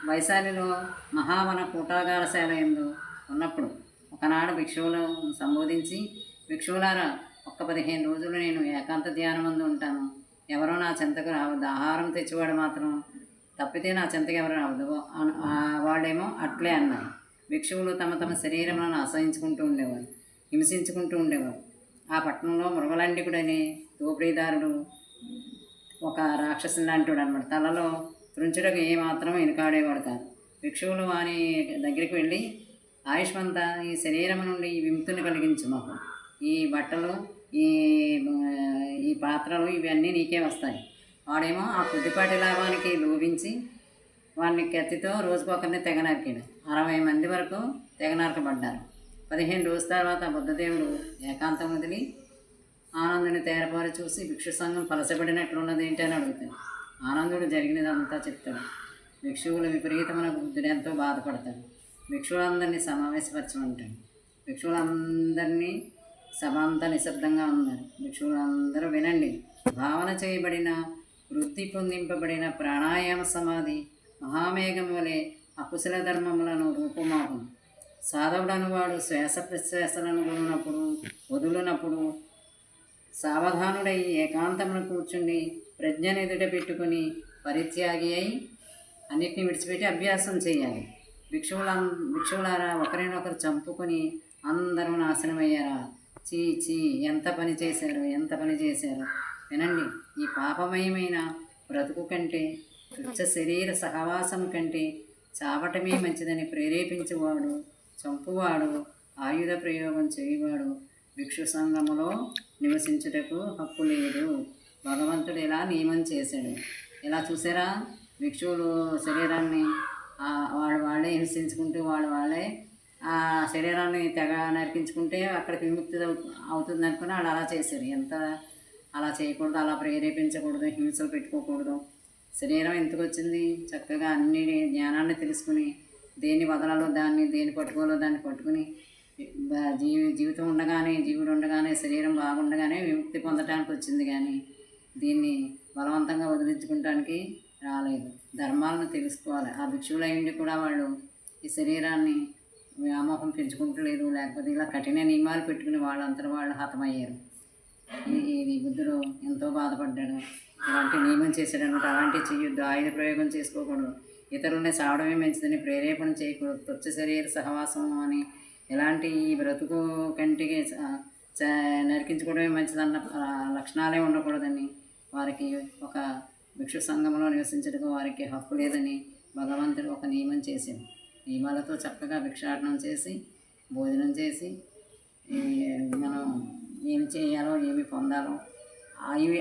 వైశాలిలో మహావన కూటాగారశాల యందు ఉన్నప్పుడు ఒకనాడు భిక్షువులను సంబోధించి, భిక్షువులారా, ఒక్క 15 రోజులు నేను ఏకాంత ధ్యానమందు ఉంటాను. ఎవరో నా చెంతకు రావద్దు. ఆహారం తెచ్చేవాడు మాత్రం తప్పితే నా చెంతకు ఎవరు రావద్దు. వాళ్ళేమో అట్లే అన్నారు. భిక్షువులు తమ తమ శరీరములను అసహించుకుంటూ ఉండేవారు, హింసించుకుంటూ ఉండేవారు. ఆ పట్టణంలో మృగలండికుడనే దోపిడీదారుడు ఒక రాక్షసుని లాంటివాడు అనమాట. తలలో త్రుంచుటకు ఏమాత్రం వెనుకాడేవాడు కాదు. భిక్షువులు వాని దగ్గరికి వెళ్ళి, ఆయుష్మంత, ఈ శరీరం నుండి ఈ విముక్తిని కలిగించు మాకు. ఈ బట్టలు, ఈ ఈ పాత్రలు ఇవన్నీ నీకే వస్తాయి. వాడేమో ఆ కొద్దిపాటి లాభానికి లోభించి వాడిని కత్తితో రోజుకొకరిని తెగ నరికాడు. 60 మంది వరకు తెగ నరకబడ్డారు. 15 రోజుల తర్వాత బుద్ధదేవుడు ఏకాంతం వదిలి ఆనందుని తేరపారి చూసి, భిక్షు సంఘం పలసబడినట్లున్నది ఏంటి అని అడుగుతాడు. ఆనందుడు జరిగినదంతా చెప్తాడు. భిక్షువుల విపరీతమైన బుద్ధుడు ఎంతో బాధపడతాడు. భిక్షువులందరినీ సమావేశపరచమంటాడు. భిక్షువులందరినీ సభ అంతా నిశ్శబ్దంగా ఉన్నారు. భిక్షువులందరూ వినండి. భావన చేయబడిన, వృత్తి పొందింపబడిన ప్రాణాయామ సమాధి మహామేఘం వలె అకుశల ధర్మములను రూపుమాపం. సాధవుడను వాడు శ్వాస ప్రశ్వాసలను వదులునప్పుడు సావధానుడై ఏకాంతమును కూర్చుండి ప్రజ్ఞను ఎదుట పెట్టుకుని పరిత్యాగి అయి అన్నిటిని విడిచిపెట్టి అభ్యాసం చేయాలి. భిక్షువులారా, ఒకరినొకరు చంపుకొని అందరూ నాశనమయ్యారా? చీ చీ, ఎంత పని చేశారు. వినండి. ఈ పాపమయమైన బ్రతుకు కంటే, తుచ్చ శరీర సహవాసం కంటే చావటమే మంచిదని ప్రేరేపించేవాడు, చంపువాడు, ఆయుధ ప్రయోగం చేయవాడు భిక్షు సంఘములో నివసించుటకు హక్కు లేదు. భగవంతుడు ఇలా నియమం చేశాడు. ఇలా చూసారా, భిక్షువులు శరీరాన్ని వాళ్ళే హింసించుకుంటూ వాళ్ళే ఆ శరీరాన్ని తెగ నరికించుకుంటే అక్కడికి విముక్తి అవుతుంది అనుకుని వాళ్ళు అలా చేశారు. అలా చేయకూడదు, అలా ప్రేరేపించకూడదు, హింసలు పెట్టుకోకూడదు. శరీరం ఎందుకు వచ్చింది? చక్కగా అన్ని జ్ఞానాన్ని తెలుసుకుని దేన్ని వదలాలో దాన్ని, దేన్ని పట్టుకోవాలో దాన్ని పట్టుకుని జీవితం ఉండగానే, జీవుడు ఉండగానే, శరీరం బాగుండగానే విముక్తి పొందడానికి వచ్చింది. కానీ దీన్ని బలవంతంగా వదిలించుకోవడానికి రాలేదు. ధర్మాలను తెలుసుకోవాలి. ఆ భిక్షువులు అయ్యిండి కూడా వాళ్ళు ఈ శరీరాన్ని వ్యామోహం పెంచుకుంటలేదు. లేకపోతే ఇలా కఠిన నియమాలు పెట్టుకుని వాళ్ళంతా వాళ్ళు హతమయ్యారు. ఈ బుద్ధుడు ఎంతో బాధపడ్డాడు. ఇలాంటి నియమం చేశాడు అనమాట. అలాంటివి చేయొద్దు. ఆయుధ ప్రయోగం చేసుకోకూడదు. ఇతరులని చావడమే మంచిదని ప్రేరేపణ చేయకూడదు. తుచ్చ శరీర సహవాసం అని ఎలాంటి ఈ బ్రతుకు కంటికి నరికించుకోవడమే మంచిదన్న లక్షణాలే ఉండకూడదని, వారికి ఒక భిక్షు సంఘంలో నివసించడానికి వారికి హక్కు లేదని భగవంతుడు ఒక నియమం చేశాడు. నియమాలతో చక్కగా భిక్షాటనం చేసి, భోజనం చేసి, మనం ఏమి చేయాలో, ఏమి పొందాలో